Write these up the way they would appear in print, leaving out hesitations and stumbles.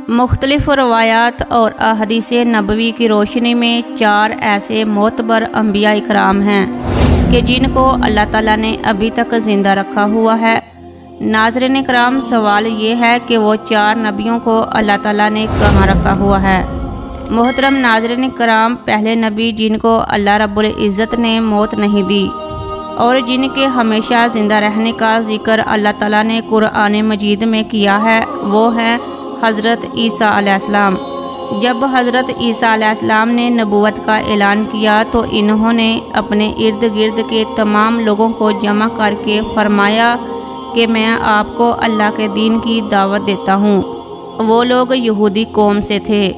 مختلف روایات اور احادیث نبوی کی روشنی میں 4 ایسے معتبر انبیاء اکرام ہیں کہ جن کو اللہ تعالیٰ نے ابھی تک زندہ رکھا ہوا ہے۔ ناظرین اکرام، سوال یہ ہے کہ وہ 4 نبیوں کو اللہ تعالیٰ نے کہاں رکھا ہوا ہے؟ محترم ناظرین اکرام، پہلے نبی جن کو اللہ رب العزت نے موت نہیں دی اور جن کے ہمیشہ زندہ رہنے کا ذکر اللہ تعالیٰ نے قرآن مجید میں کیا ہے، وہ ہیں حضرت عیسیٰ علیہ السلام۔ جب حضرت عیسیٰ علیہ السلام نے نبوت کا اعلان کیا تو انہوں نے اپنے ارد گرد کے تمام لوگوں کو جمع کر کے فرمایا کہ میں آپ کو اللہ کے دین کی دعوت دیتا ہوں۔ وہ لوگ یہودی قوم سے تھے۔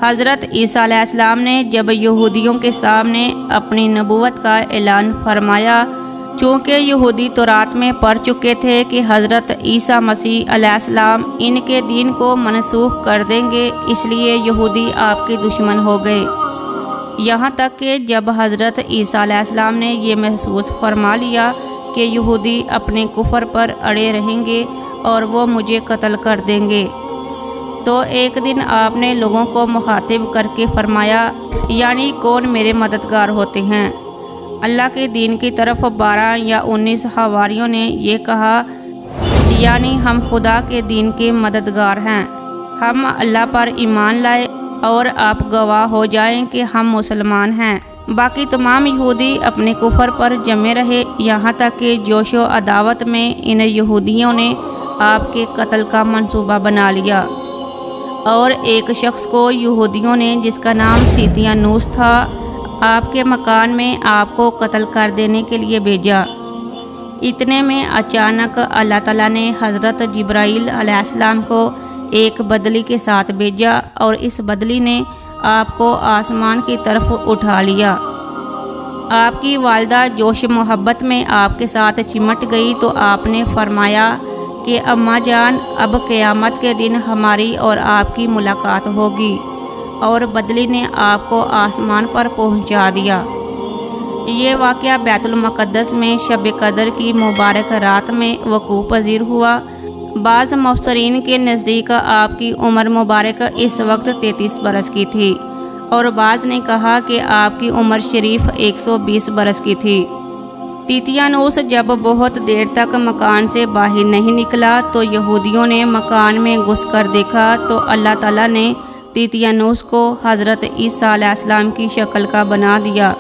حضرت عیسیٰ علیہ السلام نے جب یہودیوں کے سامنے اپنی نبوت کا اعلان فرمایا، چونکہ یہودی تورات میں پڑھ چکے تھے کہ حضرت عیسیٰ مسیح علیہ السلام ان کے دین کو منسوخ کر دیں گے، اس لیے یہودی آپ کے دشمن ہو گئے۔ یہاں تک کہ جب حضرت عیسیٰ علیہ السلام نے یہ محسوس فرما لیا کہ یہودی اپنے کفر پر اڑے رہیں گے اور وہ مجھے قتل کر دیں گے، تو ایک دن آپ نے لوگوں کو مخاطب کر کے فرمایا، یعنی کون میرے مددگار ہوتے ہیں؟ اللہ کے دین کی طرف 12 یا 19 حواریوں نے یہ کہا، یعنی ہم خدا کے دین کے مددگار ہیں، ہم اللہ پر ایمان لائے اور آپ گواہ ہو جائیں کہ ہم مسلمان ہیں۔ باقی تمام یہودی اپنے کفر پر جمے رہے، یہاں تک کہ جوش و عداوت میں ان یہودیوں نے آپ کے قتل کا منصوبہ بنا لیا، اور ایک شخص کو یہودیوں نے، جس کا نام تیتیانوس تھا، آپ کے مکان میں آپ کو قتل کر دینے کے لیے بھیجا۔ اتنے میں اچانک اللہ تعالیٰ نے حضرت جبرائیل علیہ السلام کو ایک بدلی کے ساتھ بھیجا، اور اس بدلی نے آپ کو آسمان کی طرف اٹھا لیا۔ آپ کی والدہ جوش محبت میں آپ کے ساتھ چمٹ گئی تو آپ نے فرمایا کہ اماں جان، اب قیامت کے دن ہماری اور آپ کی ملاقات ہوگی، اور بدلی نے آپ کو آسمان پر پہنچا دیا۔ یہ واقعہ بیت المقدس میں شب قدر کی مبارک رات میں وقوع پذیر ہوا۔ بعض مفسرین کے نزدیک آپ کی عمر مبارک اس وقت 33 برس کی تھی، اور بعض نے کہا کہ آپ کی عمر شریف 120 برس کی تھی۔ تیتیانوس جب بہت دیر تک مکان سے باہر نہیں نکلا تو یہودیوں نے مکان میں گھس کر دیکھا تو اللہ تعالیٰ نے تیتیانوس کو حضرت عیسیٰ علیہ السلام کی شکل کا بنا دیا۔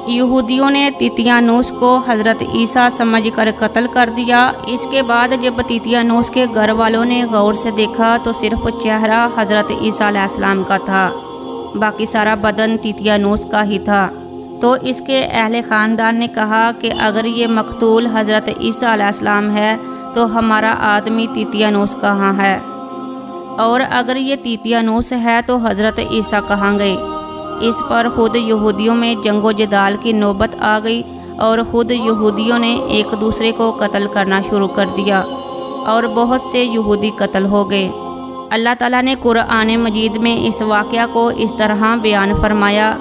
یہودیوں نے تیتیانوس کو حضرت عیسیٰ سمجھ کر قتل کر دیا۔ اس کے بعد جب تیتیانوس کے گھر والوں نے غور سے دیکھا تو صرف چہرہ حضرت عیسیٰ علیہ السلام کا تھا، باقی سارا بدن تیتیانوس کا ہی تھا۔ تو اس کے اہل خاندان نے کہا کہ اگر یہ مقتول حضرت عیسیٰ علیہ السلام ہے تو ہمارا آدمی تیتیانوس کہاں ہے، اور اگر یہ تیتیانوس ہے تو حضرت عیسیٰ کہاں گئے؟ اس پر خود یہودیوں میں جنگ و جدال کی نوبت آ گئی، اور خود یہودیوں نے ایک دوسرے کو قتل کرنا شروع کر دیا، اور بہت سے یہودی قتل ہو گئے۔ اللہ تعالیٰ نے قرآن مجید میں اس واقعہ کو اس طرح بیان فرمایا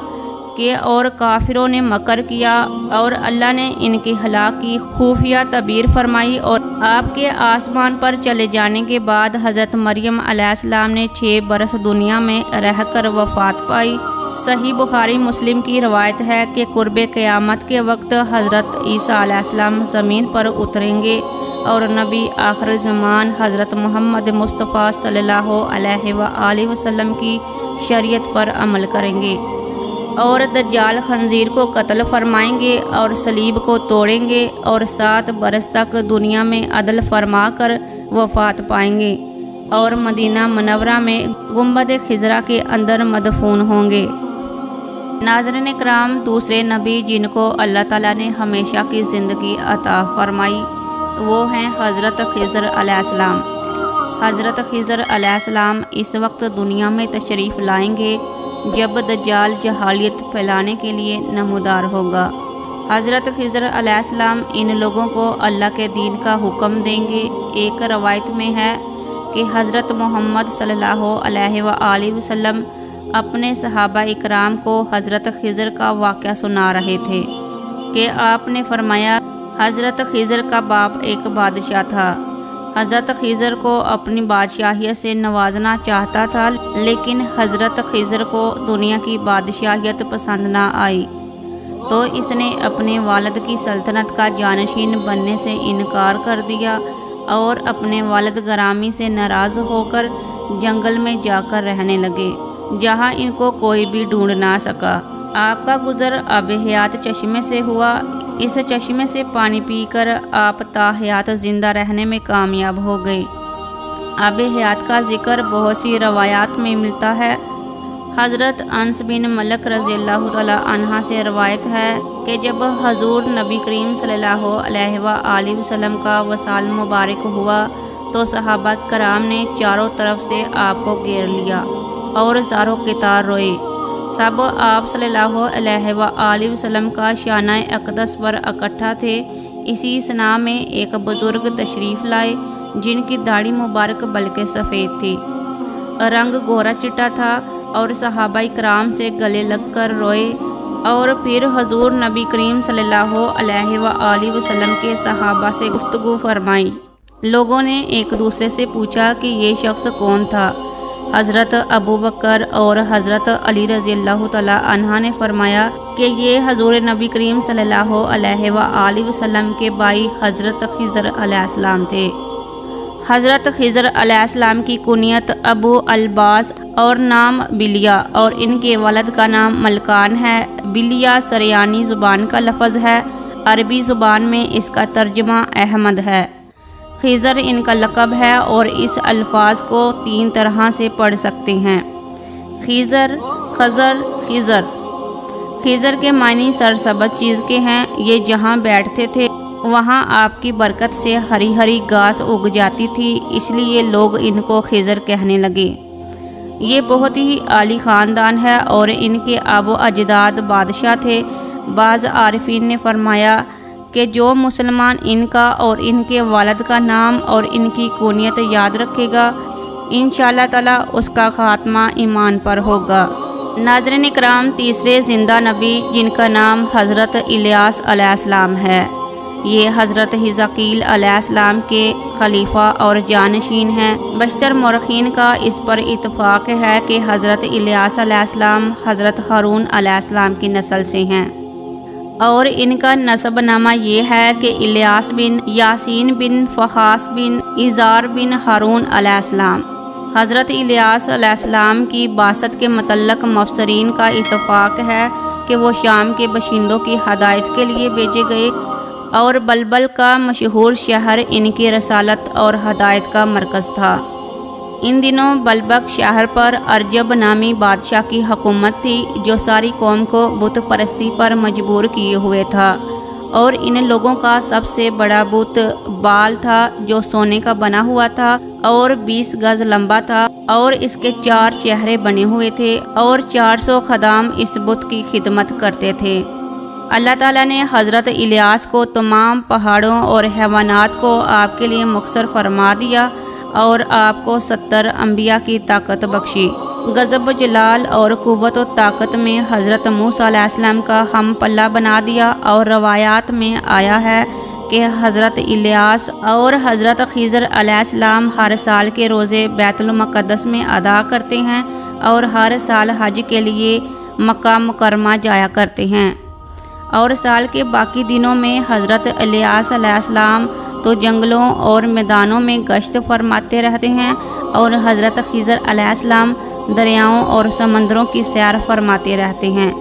کہ اور کافروں نے مکر کیا اور اللہ نے ان کی ہلاک کی خفیہ تعبیر فرمائی، اور آپ کے آسمان پر چلے جانے کے بعد حضرت مریم علیہ السلام نے 6 برس دنیا میں رہ کر وفات پائی۔ صحیح بخاری مسلم کی روایت ہے کہ قرب قیامت کے وقت حضرت عیسیٰ علیہ السلام زمین پر اتریں گے اور نبی آخر زمان حضرت محمد مصطفیٰ صلی اللہ علیہ وآلہ وسلم کی شریعت پر عمل کریں گے، اور دجال خنزیر کو قتل فرمائیں گے اور صلیب کو توڑیں گے، اور 7 برس تک دنیا میں عدل فرما کر وفات پائیں گے، اور مدینہ منورہ میں گنبد خضرا کے اندر مدفون ہوں گے۔ ناظرین اکرام، دوسرے نبی جن کو اللہ تعالیٰ نے ہمیشہ کی زندگی عطا فرمائی وہ ہیں حضرت خضر علیہ السلام۔ حضرت خضر علیہ السلام اس وقت دنیا میں تشریف لائیں گے جب دجال جہالیت پھیلانے کے لیے نمودار ہوگا۔ حضرت خضر علیہ السلام ان لوگوں کو اللہ کے دین کا حکم دیں گے۔ ایک روایت میں ہے کہ حضرت محمد صلی اللہ علیہ وآلہ وسلم اپنے صحابہ اکرام کو حضرت خضر کا واقعہ سنا رہے تھے۔ کہ آپ نے فرمایا حضرت خضر کا باپ ایک بادشاہ تھا۔ حضرت خضر کو اپنی بادشاہیت سے نوازنا چاہتا تھا، لیکن حضرت خضر کو دنیا کی بادشاہیت پسند نہ آئی، تو اس نے اپنے والد کی سلطنت کا جانشین بننے سے انکار کر دیا اور اپنے والد گرامی سے ناراض ہو کر جنگل میں جا کر رہنے لگے، جہاں ان کو کوئی بھی ڈھونڈ نہ سکا۔ آپ کا گزر آب حیات چشمے سے ہوا۔ اس چشمے سے پانی پی کر آپ تا حیات زندہ رہنے میں کامیاب ہو گئے۔ آب حیات کا ذکر بہت سی روایات میں ملتا ہے۔ حضرت انس بن ملک رضی اللہ تعالی عنہ سے روایت ہے کہ جب حضور نبی کریم صلی اللہ علیہ وآلہ وسلم کا وصال مبارک ہوا تو صحابہ کرام نے چاروں طرف سے آپ کو گھیر لیا اور زاروں قطار روئے۔ سب آپ صلی اللہ علیہ وآلہ وسلم کا شانہ اقدس پر اکٹھا تھے۔ اسی اثناء میں ایک بزرگ تشریف لائے جن کی داڑھی مبارک بلکہ سفید تھی، رنگ گورا چٹا تھا، اور صحابہ کرام سے گلے لگ کر روئے، اور پھر حضور نبی کریم صلی اللہ علیہ وآلہ وسلم کے صحابہ سے گفتگو فرمائی۔ لوگوں نے ایک دوسرے سے پوچھا کہ یہ شخص کون تھا۔ حضرت ابو بکر اور حضرت علی رضی اللہ تعالیٰ عنہ نے فرمایا کہ یہ حضور نبی کریم صلی اللہ علیہ وآلہ وسلم کے بھائی حضرت خضر علیہ السلام تھے۔ حضرت خضر علیہ السلام کی کنیت ابو الباس اور نام بلیہ، اور ان کے والد کا نام ملکان ہے۔ بلیہ سریانی زبان کا لفظ ہے، عربی زبان میں اس کا ترجمہ احمد ہے۔ خضر ان کا لقب ہے اور اس الفاظ کو 3 طرح سے پڑھ سکتے ہیں: خضر، خضر، خضر۔ خضر کے معنی سرسبز چیز کے ہیں۔ یہ جہاں بیٹھتے تھے وہاں آپ کی برکت سے ہری ہری گھاس اگ جاتی تھی، اس لیے لوگ ان کو خضر کہنے لگے۔ یہ بہت ہی عالی خاندان ہے اور ان کے آب و اجداد بادشاہ تھے۔ بعض عارفین نے فرمایا کہ جو مسلمان ان کا اور ان کے والد کا نام اور ان کی کنیت یاد رکھے گا، انشاءاللہ تعالی اس کا خاتمہ ایمان پر ہوگا۔ ناظرین اکرام، تیسرے زندہ نبی جن کا نام حضرت الیاس علیہ السلام ہے، یہ حضرت حزقیل علیہ السلام کے خلیفہ اور جانشین ہیں۔ بیشتر مورخین کا اس پر اتفاق ہے کہ حضرت الیاس علیہ السلام حضرت ہارون علیہ السلام کی نسل سے ہیں، اور ان کا نسب نامہ یہ ہے کہ الیاس بن یاسین بن فخاس بن ایزار بن ہارون علیہ السلام۔ حضرت الیاس علیہ السلام کی بعثت کے متعلق مفسرین کا اتفاق ہے کہ وہ شام کے باشندوں کی ہدایت کے لیے بھیجے گئے، اور بلبل کا مشہور شہر ان کی رسالت اور ہدایت کا مرکز تھا۔ ان دنوں بلبک شہر پر ارجب نامی بادشاہ کی حکومت تھی، جو ساری قوم کو بت پرستی پر مجبور کیے ہوئے تھا، اور ان لوگوں کا سب سے بڑا بت بال تھا، جو سونے کا بنا ہوا تھا اور 20 گز لمبا تھا، اور اس کے 4 چہرے بنے ہوئے تھے، اور 400 خدام اس بت کی خدمت کرتے تھے۔ اللہ تعالیٰ نے حضرت الیاس کو تمام پہاڑوں اور حیوانات کو آپ کے لیے مختصر فرما دیا اور آپ کو 70 انبیاء کی طاقت بخشی۔ غضب و جلال اور قوت و طاقت میں حضرت موسیٰ علیہ السلام کا ہم پلہ بنا دیا، اور روایات میں آیا ہے کہ حضرت الیاس اور حضرت خضر علیہ السلام ہر سال کے روزے بیت المقدس میں ادا کرتے ہیں اور ہر سال حج کے لیے مکہ مکرمہ جایا کرتے ہیں، اور سال کے باقی دنوں میں حضرت الیاس علیہ السلام تو جنگلوں اور میدانوں میں گشت فرماتے رہتے ہیں، اور حضرت خضر علیہ السلام دریاؤں اور سمندروں کی سیر فرماتے رہتے ہیں،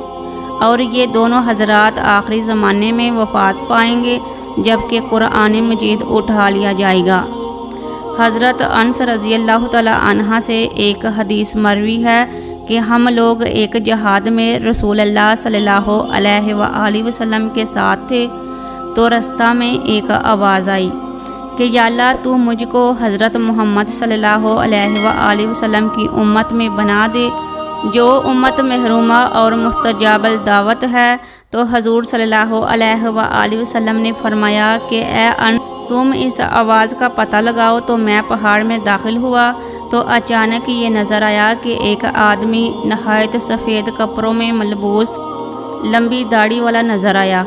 اور یہ دونوں حضرات آخری زمانے میں وفات پائیں گے جبکہ قرآن مجید اٹھا لیا جائے گا۔ حضرت انس رضی اللہ تعالیٰ عنہ سے ایک حدیث مروی ہے کہ ہم لوگ ایک جہاد میں رسول اللہ صلی اللہ علیہ وآلہ وسلم کے ساتھ تھے، تو رستہ میں ایک آواز آئی کہ یا اللہ تو مجھ کو حضرت محمد صلی اللہ علیہ وآلہ وسلم کی امت میں بنا دے، جو امت محرومہ اور مستجاب الدعوت ہے۔ تو حضور صلی اللہ علیہ وآلہ وسلم نے فرمایا کہ اے انس، تم اس آواز کا پتہ لگاؤ۔ تو میں پہاڑ میں داخل ہوا تو اچانک یہ نظر آیا کہ ایک آدمی نہایت سفید کپڑوں میں ملبوس لمبی داڑھی والا نظر آیا،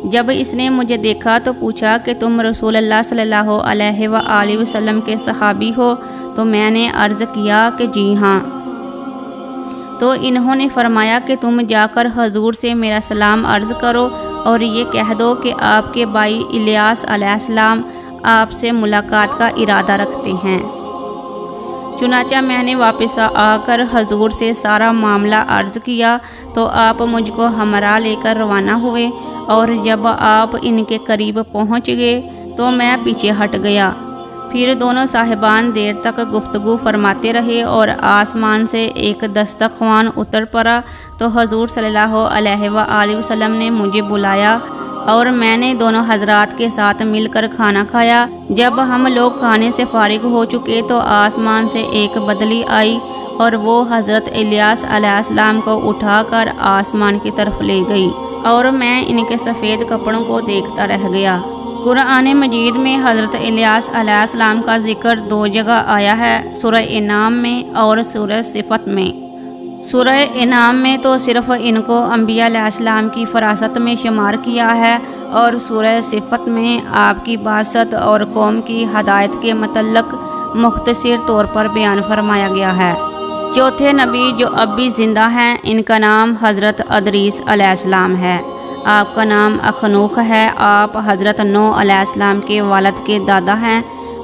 جب اس نے مجھے دیکھا تو پوچھا کہ تم رسول اللہ صلی اللہ علیہ وآلہ وسلم کے صحابی ہو؟ تو میں نے عرض کیا کہ جی ہاں۔ تو انہوں نے فرمایا کہ تم جا کر حضور سے میرا سلام عرض کرو اور یہ کہہ دو کہ آپ کے بھائی الیاس علیہ السلام آپ سے ملاقات کا ارادہ رکھتے ہیں۔ چنانچہ میں نے واپس آ کر حضور سے سارا معاملہ عرض کیا تو آپ مجھ کو ہمراہ لے کر روانہ ہوئے، اور جب آپ ان کے قریب پہنچ گئے تو میں پیچھے ہٹ گیا۔ پھر دونوں صاحبان دیر تک گفتگو فرماتے رہے اور آسمان سے ایک دسترخوان اتر پڑا تو حضور صلی اللہ علیہ وآلہ وسلم نے مجھے بلایا اور میں نے دونوں حضرات کے ساتھ مل کر کھانا کھایا۔ جب ہم لوگ کھانے سے فارغ ہو چکے تو آسمان سے ایک بدلی آئی اور وہ حضرت الیاس علیہ السلام کو اٹھا کر آسمان کی طرف لے گئی، اور میں ان کے سفید کپڑوں کو دیکھتا رہ گیا۔ قرآن مجید میں حضرت الیاس علیہ السلام کا ذکر 2 جگہ آیا ہے، سورہ انعام میں اور سورہ صفت میں۔ سورہ انعام میں تو صرف ان کو انبیاء علیہ السلام کی فراست میں شمار کیا ہے، اور سورہ صفت میں آپ کی بعثت اور قوم کی ہدایت کے متعلق مختصر طور پر بیان فرمایا گیا ہے۔ چوتھے نبی جو اب بھی زندہ ہیں، ان کا نام حضرت ادریس علیہ السلام ہے۔ آپ کا نام اخنوخ ہے۔ آپ حضرت نوح علیہ السلام کے والد کے دادا ہیں۔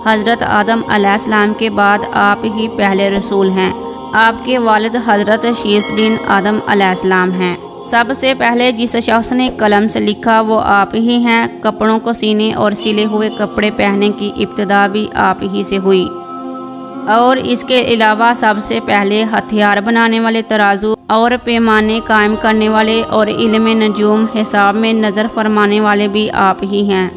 حضرت آدم علیہ السلام کے بعد آپ ہی پہلے رسول ہیں۔ آپ کے والد حضرت شیس بن آدم علیہ السلام ہیں۔ سب سے پہلے جس شخص نے قلم سے لکھا وہ آپ ہی ہیں۔ کپڑوں کو سینے اور سلے ہوئے کپڑے پہننے کی ابتدا بھی آپ ہی سے ہوئی، اور اس کے علاوہ سب سے پہلے ہتھیار بنانے والے، ترازو اور پیمانے قائم کرنے والے اور علم نجوم حساب میں نظر فرمانے والے بھی آپ ہی ہیں۔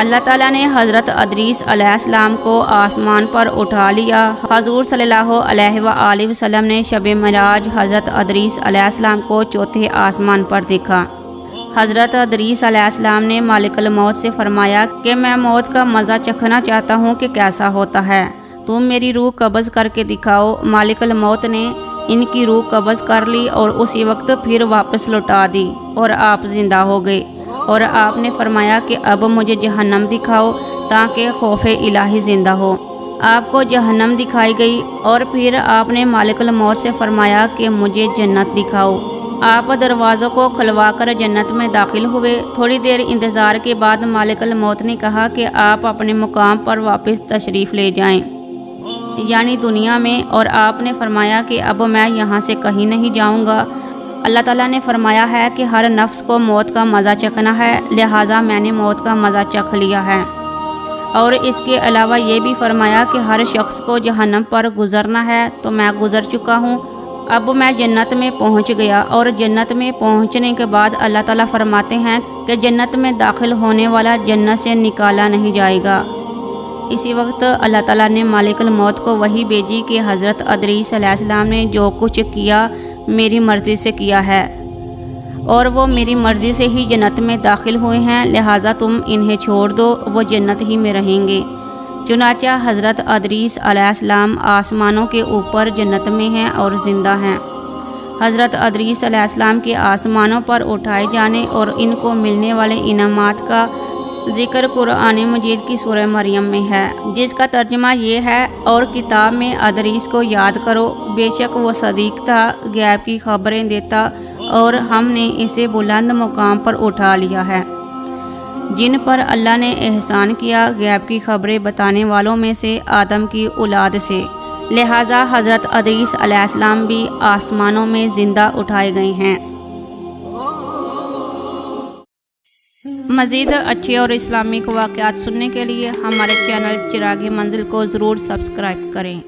اللہ تعالیٰ نے حضرت ادریس علیہ السلام کو آسمان پر اٹھا لیا۔ حضور صلی اللہ علیہ وآلہ وسلم نے شب معراج حضرت ادریس علیہ السلام کو چوتھے آسمان پر دیکھا۔ حضرت ادریس علیہ السلام نے مالک الموت سے فرمایا کہ میں موت کا مزہ چکھنا چاہتا ہوں کہ کیسا ہوتا ہے، تم میری روح قبض کر کے دکھاؤ۔ مالک الموت نے ان کی روح قبض کر لی اور اسی وقت پھر واپس لوٹا دی، اور آپ زندہ ہو گئے، اور آپ نے فرمایا کہ اب مجھے جہنم دکھاؤ تاکہ خوف الہی زندہ ہو۔ آپ کو جہنم دکھائی گئی، اور پھر آپ نے مالک الموت سے فرمایا کہ مجھے جنت دکھاؤ۔ آپ دروازوں کو کھلوا کر جنت میں داخل ہوئے۔ تھوڑی دیر انتظار کے بعد مالک الموت نے کہا کہ آپ اپنے مقام پر واپس تشریف لے جائیں، یعنی دنیا میں، اور آپ نے فرمایا کہ اب میں یہاں سے کہیں نہیں جاؤں گا۔ اللہ تعالیٰ نے فرمایا ہے کہ ہر نفس کو موت کا مزہ چکھنا ہے، لہٰذا میں نے موت کا مزہ چکھ لیا ہے، اور اس کے علاوہ یہ بھی فرمایا کہ ہر شخص کو جہنم پر گزرنا ہے، تو میں گزر چکا ہوں، اب میں جنت میں پہنچ گیا۔ اور جنت میں پہنچنے کے بعد اللہ تعالیٰ فرماتے ہیں کہ جنت میں داخل ہونے والا جنت سے نکالا نہیں جائے گا۔ اسی وقت اللہ تعالیٰ نے مالک الموت کو وحی بھیجی کہ حضرت ادریس علیہ السلام نے جو کچھ کیا میری مرضی سے کیا ہے، اور وہ میری مرضی سے ہی جنت میں داخل ہوئے ہیں، لہٰذا تم انہیں چھوڑ دو، وہ جنت ہی میں رہیں گے۔ چنانچہ حضرت ادریس علیہ السلام آسمانوں کے اوپر جنت میں ہیں اور زندہ ہیں۔ حضرت ادریس علیہ السلام کے آسمانوں پر اٹھائے جانے اور ان کو ملنے والے انعامات کا ذکر قرآن مجید کی سورہ مریم میں ہے، جس کا ترجمہ یہ ہے، اور کتاب میں ادریس کو یاد کرو، بے شک وہ صدیق تھا، غیب کی خبریں دیتا، اور ہم نے اسے بلند مقام پر اٹھا لیا ہے۔ جن پر اللہ نے احسان کیا غیب کی خبریں بتانے والوں میں سے آدم کی اولاد سے، لہٰذا حضرت ادریس علیہ السلام بھی آسمانوں میں زندہ اٹھائے گئے ہیں۔ مزید اچھے اور اسلامک واقعات سننے کے لیے ہمارے چینل چراغ منزل کو ضرور سبسکرائب کریں۔